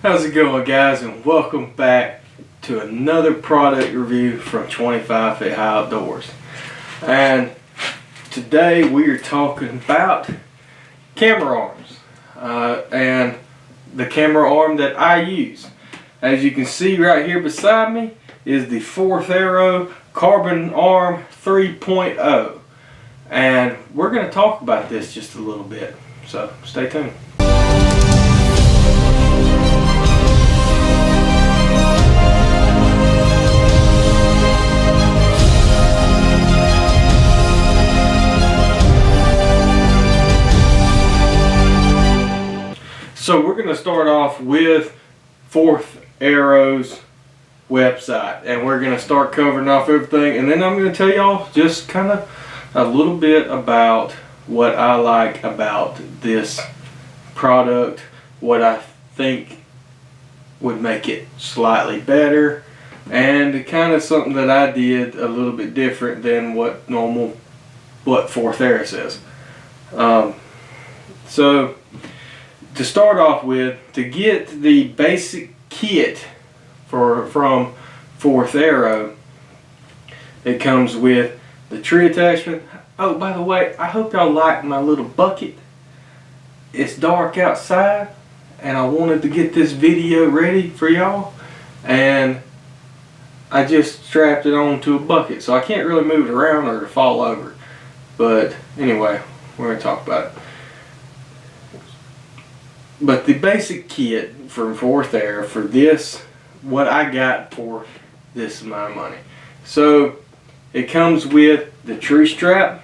How's it going, guys, and welcome back to another product review from 25 Feet High Outdoors. And today we are talking about camera arms and the camera arm that I use. As you can see right here beside me is the 4th Arrow Carbon Arm 3.0, and we're going to talk about this just a little bit, so stay tuned. So we're going to start off with 4th Arrow's website, and we're going to start covering off everything, and then I'm going to tell y'all just kind of a little bit about what I like about this product, what I think would make it slightly better, and kind of something that I did a little bit different than what 4th Arrow says. So to start off with, to get the basic kit from 4th Arrow, it comes with the tree attachment. Oh, by the way, I hope y'all like my little bucket. It's dark outside and I wanted to get this video ready for y'all, and I just strapped it onto a bucket, so I can't really move it around or it'll fall over. But anyway, we're going to talk about it. But the basic kit from 4th Arrow for this, what I got for this amount of money. So it comes with the tree strap,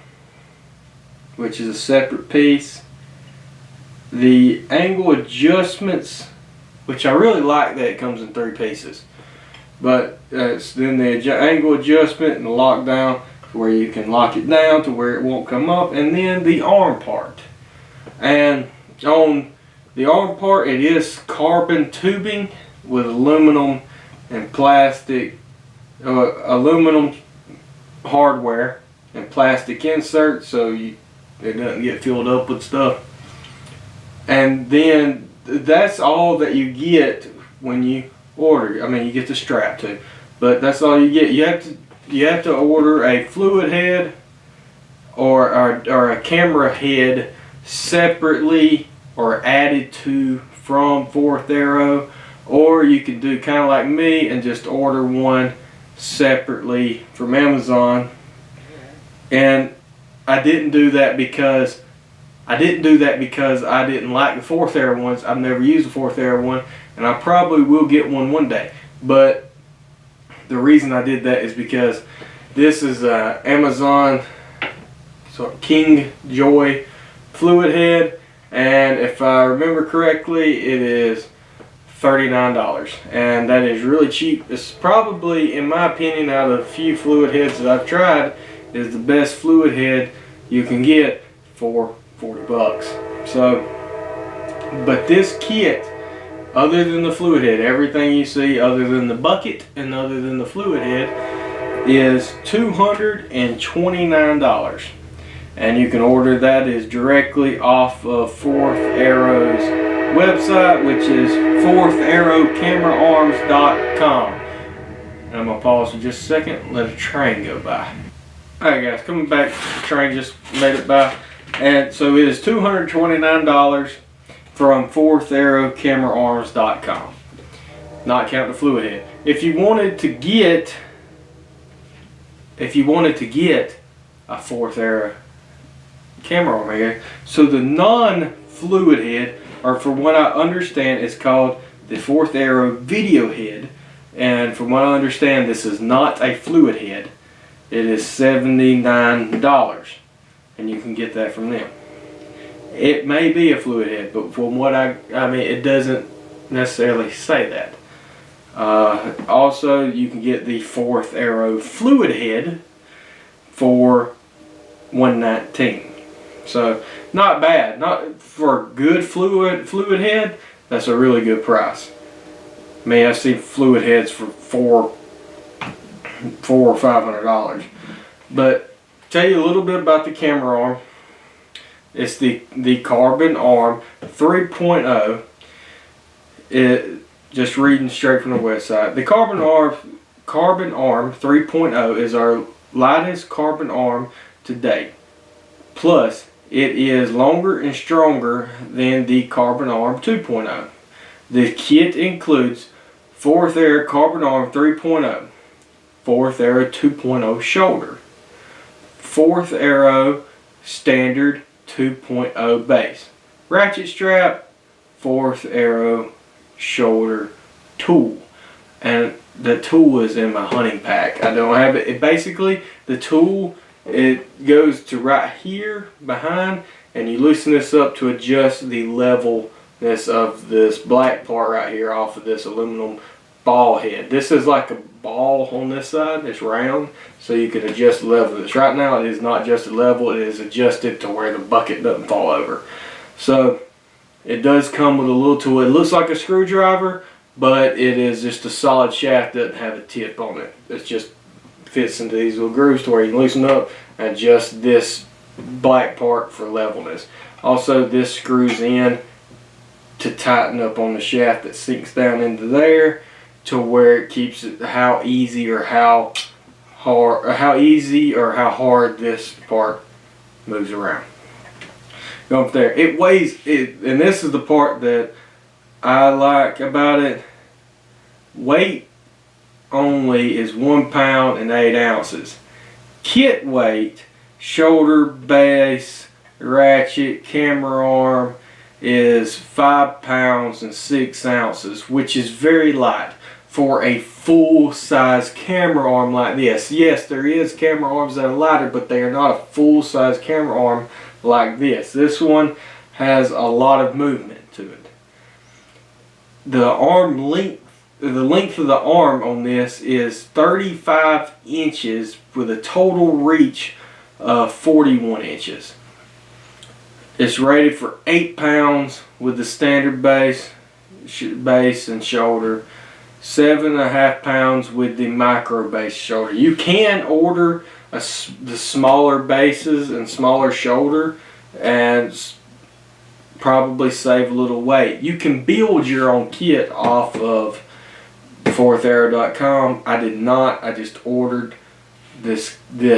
which is a separate piece. The angle adjustments, which I really like that it comes in 3 pieces. But it's then the angle adjustment and the lockdown, where you can lock it down to where it won't come up, and then the arm part. And on the arm part, it is carbon tubing with aluminum and plastic, aluminum hardware and plastic inserts, so it doesn't get filled up with stuff. And then that's all that you get when you order. I mean, you get the strap too, but that's all you get. You have to order a fluid head or a camera head separately, or added to from 4th Arrow, or you can do kind of like me and just order one separately from Amazon. And I didn't do that because I didn't like the 4th Arrow ones. I've never used the 4th Arrow one, and I probably will get one day. But the reason I did that is because this is Amazon King Joy fluid head. And if I remember correctly, it is $39, and that is really cheap. It's probably, in my opinion, out of a few fluid heads that I've tried, is the best fluid head you can get for 40 bucks. So, but this kit, other than the fluid head, everything you see other than the bucket and other than the fluid head, is $229. And you can order that is directly off of 4th Arrow's website, which is 4tharrowcameraarms.com. And I'm going to pause for just a second, let a train go by. Alright guys, coming back, the train just made it by. And so it is $229 from 4tharrowcameraarms.com. Not counting the fluid head. If you wanted to get a 4th Arrow camera arm head, so the non-fluid head, or from what I understand, is called the 4th Arrow video head, and from what I understand, this is not a fluid head. It is $79, and you can get that from them. It may be a fluid head, but from what I mean, it doesn't necessarily say that. Also, you can get the 4th Arrow fluid head for $119. So not bad. Not for a good fluid head. That's a really good price. I mean, I've seen fluid heads for $400 or $500. But tell you a little bit about the camera arm. It's the Carbon Arm 3.0. just reading straight from the website. The Carbon Arm 3.0 is our lightest carbon arm to date. Plus, it is longer and stronger than the Carbon Arm 2.0. The kit includes 4th Arrow Carbon Arm 3.0, 4th Arrow 2.0 shoulder, 4th Arrow standard 2.0 base, ratchet strap, 4th Arrow shoulder tool. And the tool is in my hunting pack. I don't have it. Basically, the tool, it goes to right here behind, and you loosen this up to adjust the levelness of this black part right here off of this aluminum ball head. This is like a ball on this side. It's round, so you can adjust the level of this. Right now, it is not adjusted level. It is adjusted to where the bucket doesn't fall over. So it does come with a little tool. It looks like a screwdriver, but it is just a solid shaft that doesn't have a tip on it. It just fits into these little grooves to where you can loosen up and adjust this black part for levelness. Also, this screws in to tighten up on the shaft that sinks down into there to where it keeps it how easy or how hard this part moves around. Going from there, it weighs it, and this is the part that I like about it. Weight only is 1 pound and 8 ounces. Kit weight, shoulder, base, ratchet, camera arm is 5 pounds and 6 ounces, which is very light for a full-size camera arm like this. Yes, there is camera arms that are lighter, but they are not a full-size camera arm like this. This one has a lot of movement to it. The length of the arm on this is 35 inches with a total reach of 41 inches. It's rated for 8 pounds with the standard base and shoulder, 7.5 pounds with the micro base shoulder. You can order the smaller bases and smaller shoulder and probably save a little weight. You can build your own kit off of 4tharrow.com. I did not. I just ordered this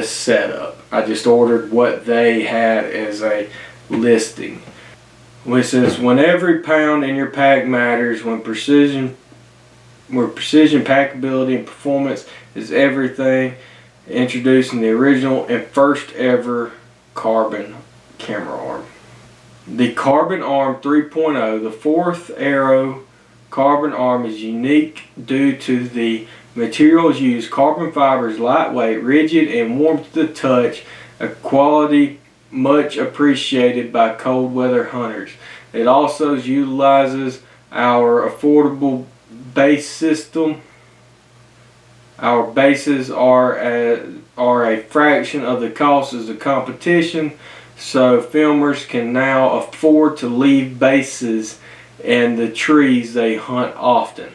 setup. I just ordered what they had as a listing, which says when every pound in your pack matters, where precision, packability, and performance is everything. Introducing the original and first ever carbon camera arm. The Carbon Arm 3.0, the 4th Arrow carbon arm, is unique due to the materials used. Carbon fiber is lightweight, rigid, and warm to the touch, a quality much appreciated by cold weather hunters. It also utilizes our affordable base system. Our bases are a fraction of the cost as the competition, so filmers can now afford to leave bases in the trees they hunt often.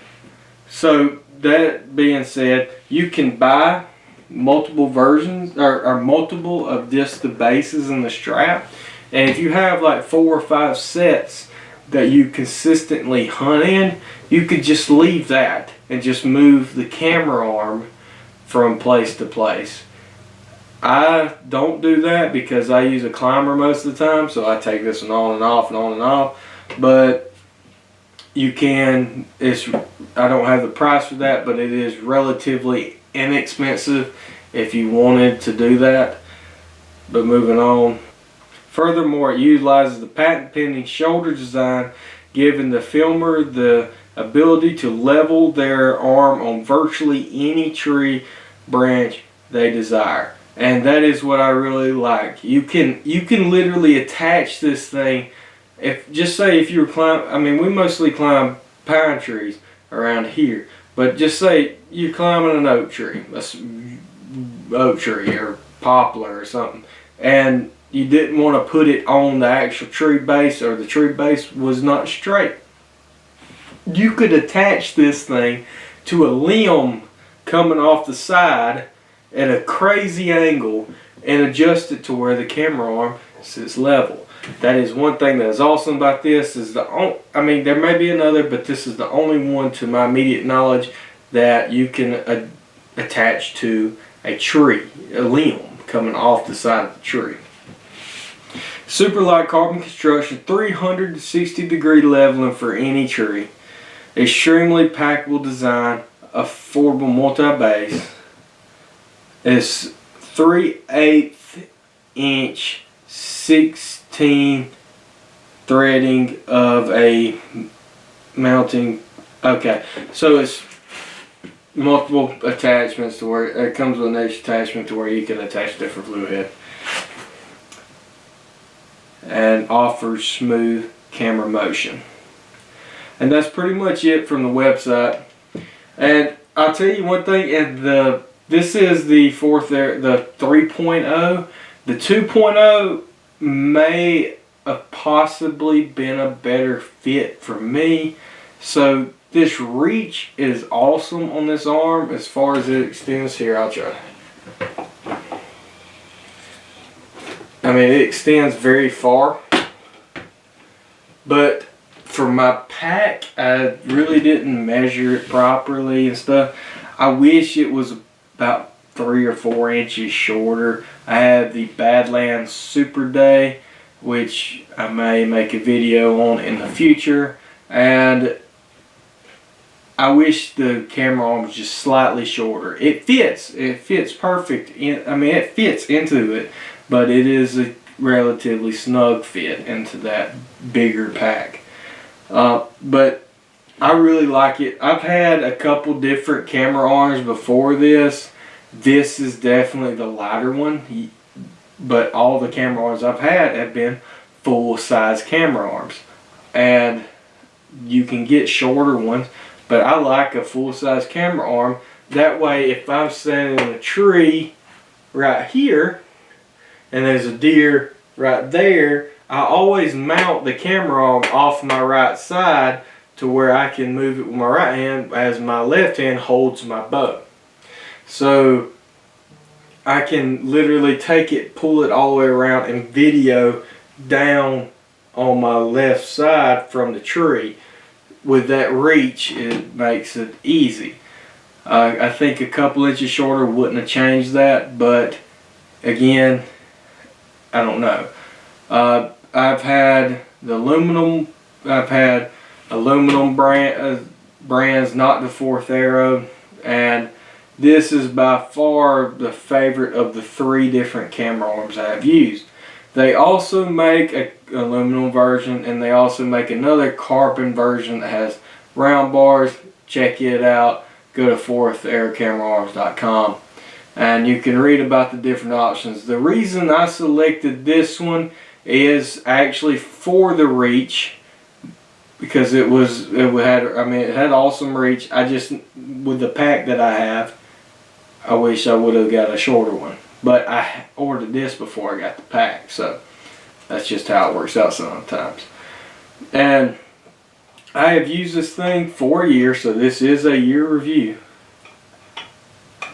So that being said, you can buy multiple versions or multiple of just the bases and the strap, and if you have like 4 or 5 sets that you consistently hunt in, you could just leave that and just move the camera arm from place to place. I don't do that because I use a climber most of the time, so I take this one on and off and on and off. But you can, I don't have the price for that, but it is relatively inexpensive if you wanted to do that. But moving on. Furthermore, it utilizes the patent pending shoulder design, giving the filmer the ability to level their arm on virtually any tree branch they desire. And that is what I really like. You can literally attach this thing. Just say if you're climbing, I mean, we mostly climb pine trees around here, but just say you're climbing an oak tree or poplar or something, and you didn't want to put it on the actual tree base, or the tree base was not straight. You could attach this thing to a limb coming off the side at a crazy angle and adjust it to where the camera arm sits level. That is one thing that is awesome about this. Is I mean, there may be another, but this is the only one to my immediate knowledge that you can attach to a tree, a limb coming off the side of the tree. Super light carbon construction, 360-degree leveling for any tree. Extremely packable design, affordable multi-base. It's 3/8 inch 16 threading of a mounting. Okay, so it's multiple attachments to where it comes with an extra attachment to where you can attach different fluid head, and offers smooth camera motion. And that's pretty much it from the website. And I'll tell you one thing, and this is the 3.0. The 2.0 may have possibly been a better fit for me. So this reach is awesome on this arm as far as it extends. Here, I'll try. I mean, it extends very far, but for my pack, I really didn't measure it properly and stuff. I wish it was about 3 or 4 inches shorter. I have the Badlands Super Day, which I may make a video on in the future, and I wish the camera arm was just slightly shorter. It fits perfect. I mean, it fits into it, but it is a relatively snug fit into that bigger pack. But I really like it. I've had a couple different camera arms before this. This is definitely the lighter one, but all the camera arms I've had have been full-size camera arms. And you can get shorter ones, but I like a full-size camera arm. That way, if I'm standing in a tree right here, and there's a deer right there, I always mount the camera arm off my right side to where I can move it with my right hand as my left hand holds my bow. So I can literally take it, pull it all the way around, and video down on my left side from the tree. With that reach, it makes it easy. I think a couple inches shorter wouldn't have changed that, but again, I don't know. I've had the aluminum. I've had aluminum brands, not the 4th Arrow, and this is by far the favorite of the 3 different camera arms I have used. They also make an aluminum version, and they also make another carbon version that has round bars. Check it out. Go to 4tharrowcameraarms.com and you can read about the different options. The reason I selected this one is actually for the reach, because it had awesome reach. I just, with the pack that I have, I wish I would have got a shorter one, but I ordered this before I got the pack, so that's just how it works out sometimes. And I have used this thing for a year, so this is a year review.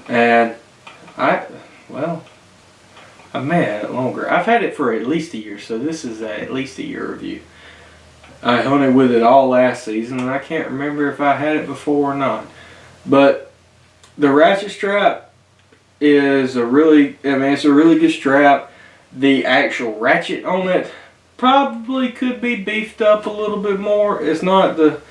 And I may have had it longer. I've had it for at least a year, so this is at least a year review. I hunted with it all last season, and I can't remember if I had it before or not. But the ratchet strap is it's a really good strap. The actual ratchet on it probably could be beefed up a little bit more. It's not the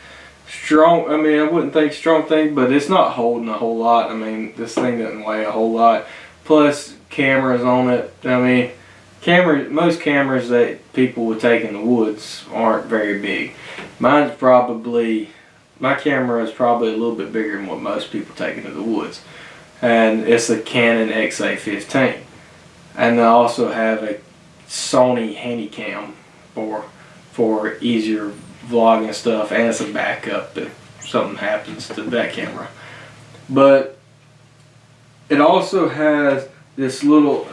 strong, I wouldn't think strong thing, but it's not holding a whole lot. This thing doesn't weigh a whole lot. Plus cameras on it. Most cameras that people would take in the woods aren't very big. My camera is probably a little bit bigger than what most people take into the woods. And it's a Canon XA15. And I also have a Sony Handycam for easier vlogging stuff, and it's a backup if something happens to that camera. But it also has this little,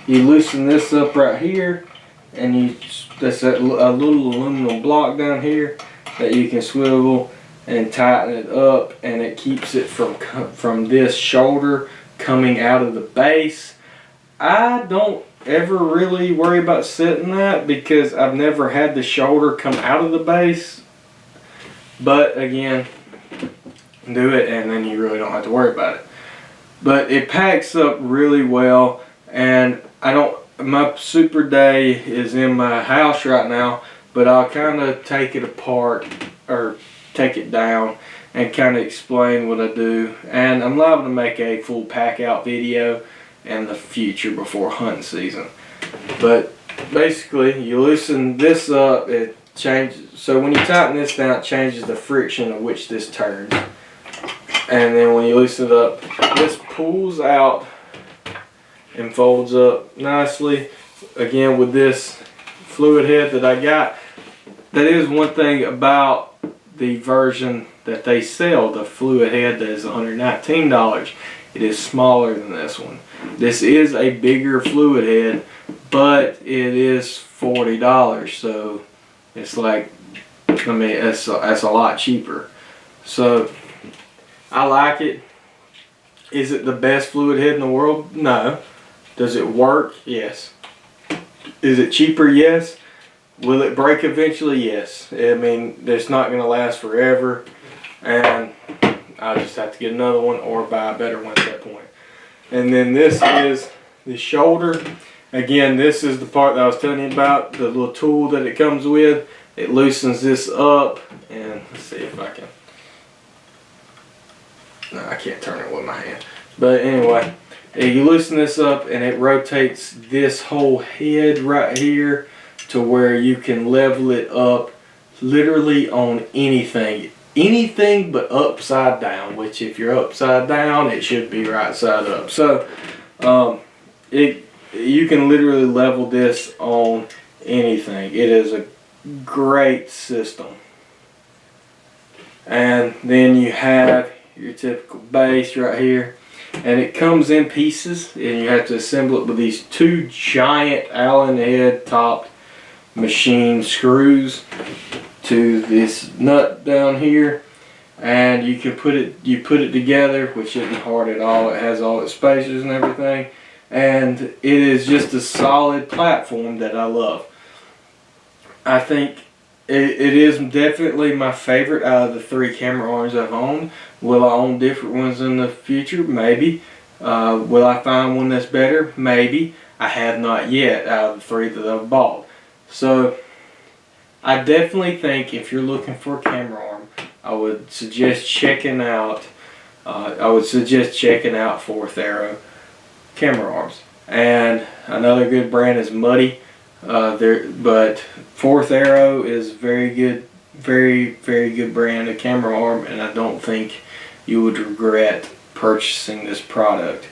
you loosen this up right here, and that's a little aluminum block down here that you can swivel and tighten it up, and it keeps it from this shoulder coming out of the base. I don't ever really worry about setting that because I've never had the shoulder come out of the base. But again, do it and then you really don't have to worry about it. But it packs up really well, and my super day is in my house right now, but I'll kind of take it apart or take it down and kind of explain what I do. And I'm liable to make a full pack out video in the future before hunting season. But basically, you loosen this up, it changes. So when you tighten this down, it changes the friction of which this turns. And then when you loosen it up, this pulls out and folds up nicely. Again, with this fluid head that I got, that is one thing about the version that they sell, the fluid head that is $119. It is smaller than this one. This is a bigger fluid head, but it is $40, so it's like, I mean, that's a lot cheaper. So I like it. Is it the best fluid head in the world? No. Does it work? Yes. Is it cheaper? Yes. Will it break eventually? Yes. I mean, it's not going to last forever, and I'll just have to get another one or buy a better one at that point. And then this is the shoulder. Again, this is the part that I was telling you about, the little tool that it comes with. It loosens this up, and let's see if I can. No, I can't turn it with my hand. But anyway, you loosen this up and it rotates this whole head right here to where you can level it up literally on anything. Anything but upside down, which if you're upside down, it should be right side up. So you can literally level this on anything. It is a great system. And then you have your typical base right here, and it comes in pieces, and you have to assemble it with these two giant Allen head topped machine screws to this nut down here, and you put it together, which isn't hard at all. It has all its spacers and everything, and it is just a solid platform that I love. I think it is definitely my favorite out of the 3 camera arms I've owned. Will I own different ones in the future? Maybe. Will I find one that's better? Maybe. I have not yet out of the 3 that I've bought. So I definitely think if you're looking for a camera arm, I would suggest checking out Fourth Arrow camera arms. And another good brand is Muddy. But Fourth Arrow is very good, very good brand of camera arm, and I don't think you would regret purchasing this product.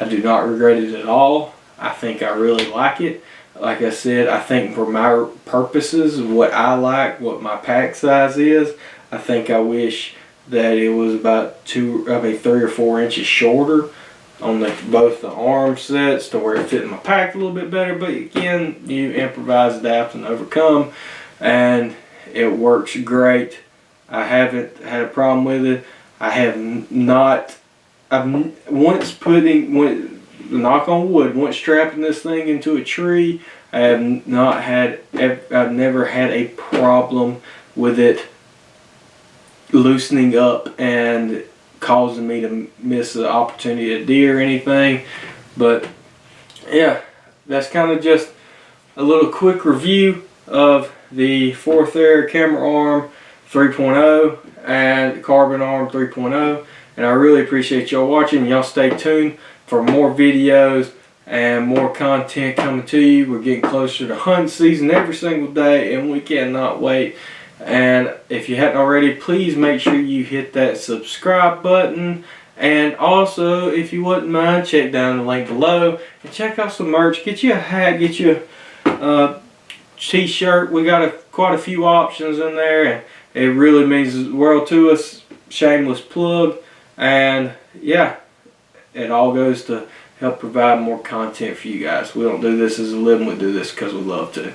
I do not regret it at all. I think I really like it. Like I said, I think for my purposes, what I like, what my pack size is, I think I wish that it was about 3 or 4 inches shorter on both the arm sets to where it fit in my pack a little bit better. But again, you improvise, adapt, and overcome, and it works great. I haven't had a problem with it. I have not. Knock on wood, once strapping this thing into a tree, I've never had a problem with it loosening up and causing me to miss the opportunity at deer or anything. But yeah, that's kind of just a little quick review of the Fourth Arrow camera arm 3.0 and carbon arm 3.0, and I really appreciate y'all watching. Y'all stay tuned for more videos and more content coming to you. We're getting closer to hunt season every single day, and we cannot wait. And if you hadn't already, please make sure you hit that subscribe button. And also, if you wouldn't mind, check down the link below and check out some merch. Get you a hat, get you a t-shirt. We got quite a few options in there, and it really means the world to us. Shameless plug. And yeah, it all goes to help provide more content for you guys. We don't do this as a living, we do this because we love to.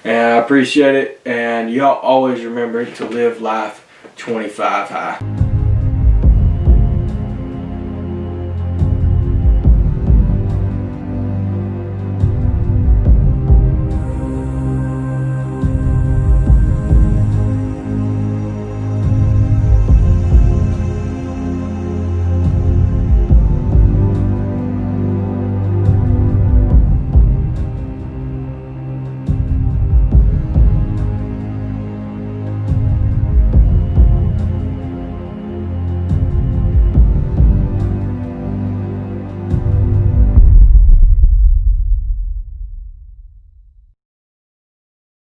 And I appreciate it, and y'all always remember to live life 25 high.